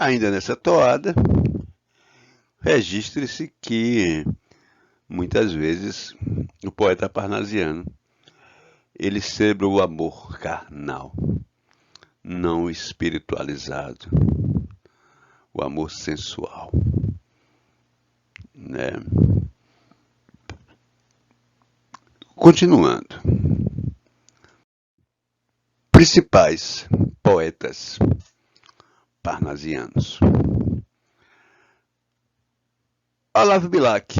Ainda nessa toada, registre-se que muitas vezes o poeta parnasiano ele celebra o amor carnal, não espiritualizado, o amor sensual, né? Continuando, principais poetas parnasianos. Olavo Bilac,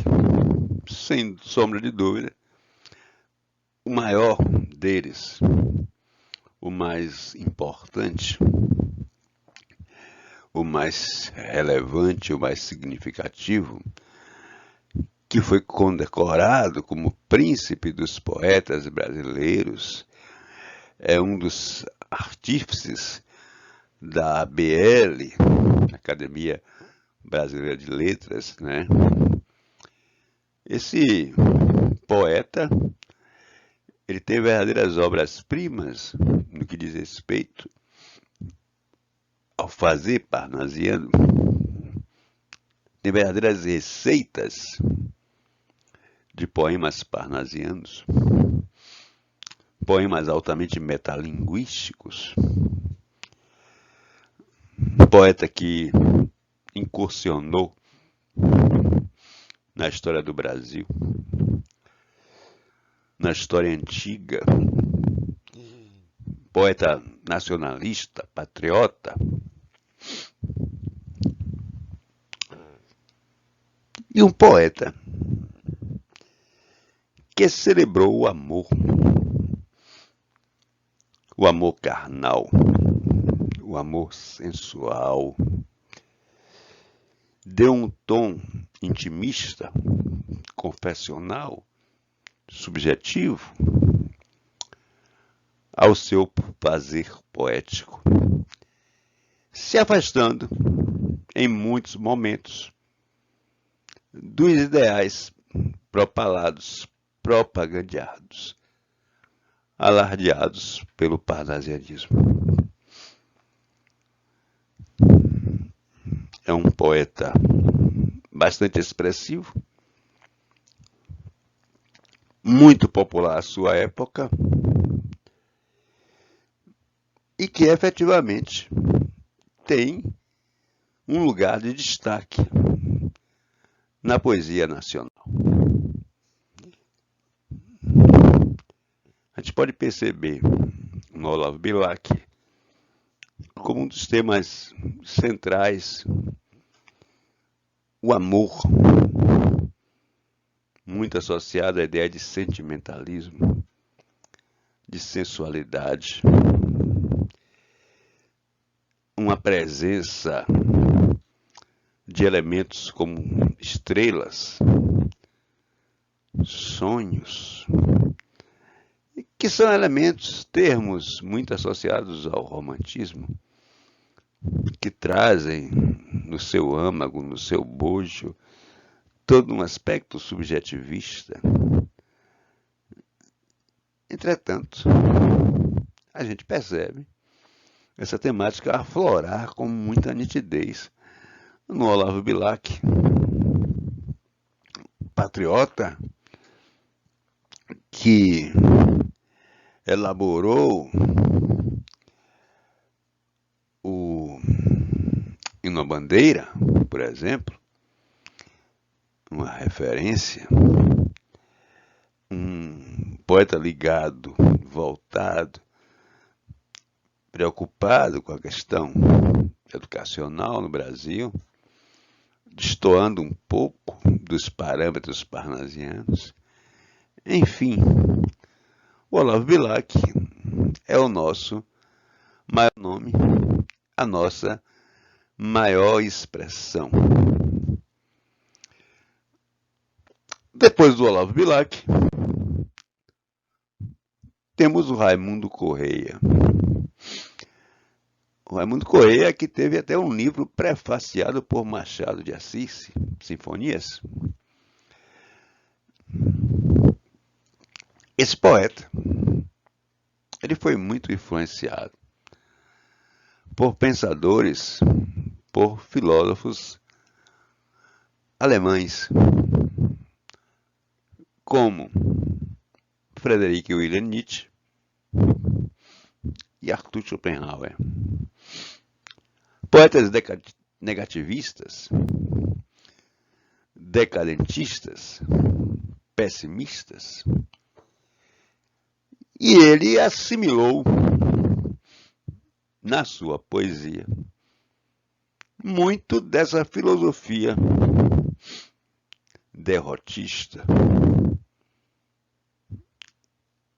sem sombra de dúvida, o maior deles, o mais importante, o mais relevante, o mais significativo, que foi condecorado como príncipe dos poetas brasileiros, é um dos artífices da ABL, Academia Brasileira de Letras, né? Esse poeta, ele tem verdadeiras obras-primas no que diz respeito ao fazer parnasiano, tem verdadeiras receitas de poemas parnasianos, poemas altamente metalinguísticos, poeta que incursionou na história do Brasil, na história antiga, poeta nacionalista, patriota, e um poeta que celebrou o amor carnal, o amor sensual, deu um tom intimista, confessional, subjetivo ao seu fazer poético, se afastando em muitos momentos dos ideais propalados, propagandeados, alardeados pelo parnasianismo. É um poeta bastante expressivo, muito popular à sua época e que efetivamente tem um lugar de destaque na poesia nacional. A gente pode perceber no Olavo Bilac como um dos temas centrais o amor, muito associado à ideia de sentimentalismo, de sensualidade, uma presença de elementos como estrelas, sonhos, que são elementos, termos muito associados ao romantismo, que trazem no seu âmago, no seu bojo, todo um aspecto subjetivista. Entretanto, a gente percebe essa temática aflorar com muita nitidez no Olavo Bilac, patriota que elaborou o Hino à Bandeira, por exemplo, uma referência, um poeta ligado, voltado, preocupado com a questão educacional no Brasil, destoando um pouco dos parâmetros parnasianos. Enfim, o Olavo Bilac é o nosso maior nome, a nossa maior expressão. Depois do Olavo Bilac, temos o Raimundo Correia. O Raimundo Correia que teve até um livro prefaciado por Machado de Assis, Sinfonias. Esse poeta, ele foi muito influenciado por pensadores por filósofos alemães, como Friedrich Wilhelm Nietzsche e Arthur Schopenhauer. Poetas negativistas, decadentistas, pessimistas. E ele assimilou na sua poesia muito dessa filosofia derrotista.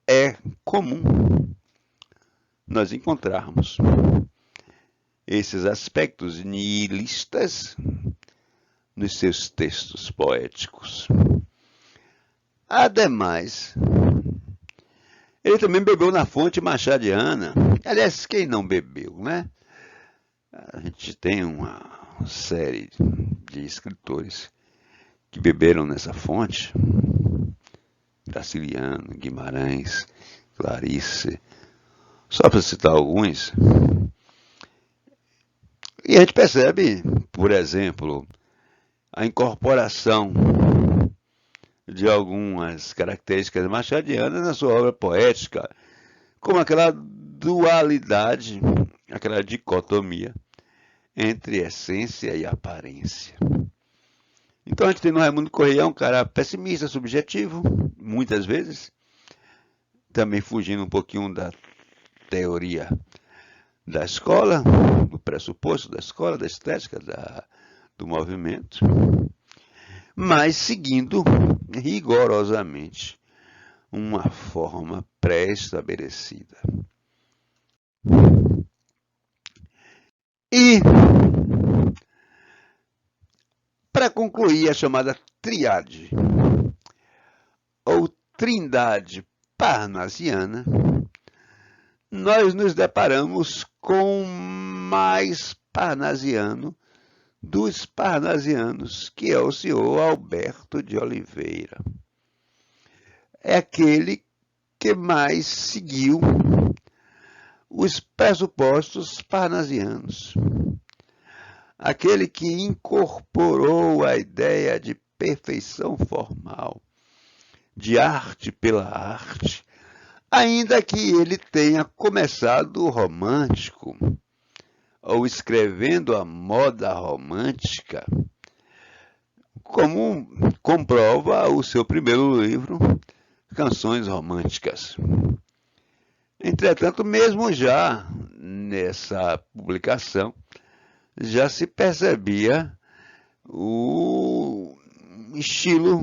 É comum nós encontrarmos esses aspectos nihilistas nos seus textos poéticos. Ademais, ele também bebeu na fonte machadiana. Aliás, quem não bebeu, né? A gente tem uma série de escritores que beberam nessa fonte. Graciliano, Guimarães, Clarice, só para citar alguns. E a gente percebe, por exemplo, a incorporação de algumas características machadianas na sua obra poética, como aquela dualidade, aquela dicotomia entre essência e aparência. Então a gente tem no Raimundo Correia um cara pessimista, subjetivo, muitas vezes, também fugindo um pouquinho da teoria da escola, do pressuposto da escola, da estética, do movimento, mas seguindo rigorosamente uma forma pré-estabelecida. E, para concluir a chamada tríade, ou trindade parnasiana, nós nos deparamos com mais parnasiano dos parnasianos, que é o senhor Alberto de Oliveira. É aquele que mais seguiu os pressupostos parnasianos. Aquele que incorporou a ideia de perfeição formal, de arte pela arte, ainda que ele tenha começado romântico, ou escrevendo a moda romântica, como comprova o seu primeiro livro, Canções Românticas. Entretanto, mesmo já nessa publicação, já se percebia o estilo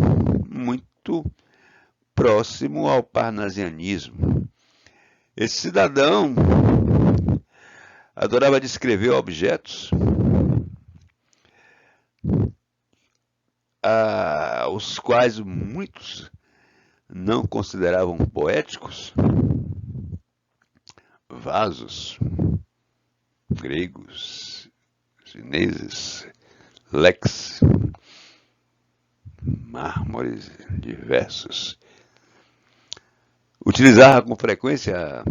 muito próximo ao parnasianismo. Esse cidadão adorava descrever objetos, os quais muitos não consideravam poéticos, vasos gregos, chineses, leques, mármores diversos. Utilizava com frequência a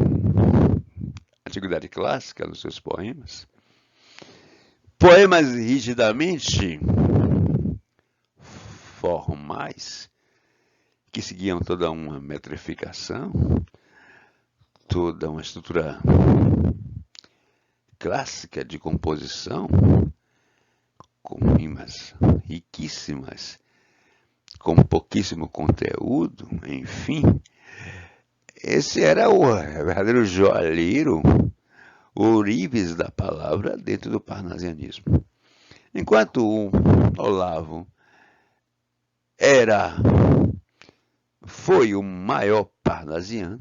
antiguidade clássica nos seus poemas. Poemas rigidamente formais, que seguiam toda uma metrificação, toda uma estrutura clássica de composição, com rimas riquíssimas, com pouquíssimo conteúdo, enfim. Esse era o verdadeiro joalheiro, o ourives da palavra dentro do parnasianismo. Enquanto o Olavo foi o maior parnasiano,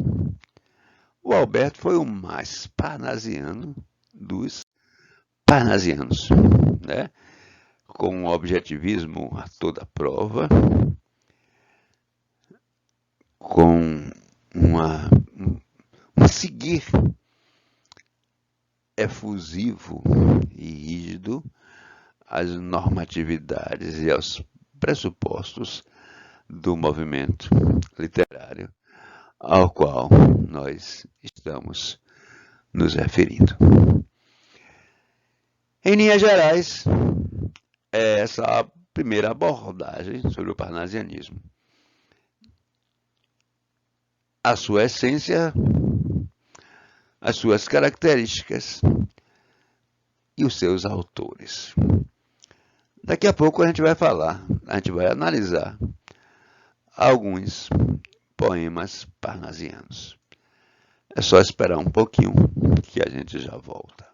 o Alberto foi o mais parnasiano dos parnasianos, né? Com um objetivismo a toda prova, com um seguir efusivo e rígido às normatividades e aos pressupostos do movimento literário ao qual nós estamos nos referindo. Em linhas gerais, é essa a primeira abordagem sobre o parnasianismo. A sua essência, as suas características e os seus autores. Daqui a pouco a gente vai analisar alguns poemas parnasianos. É só esperar um pouquinho que a gente já volta.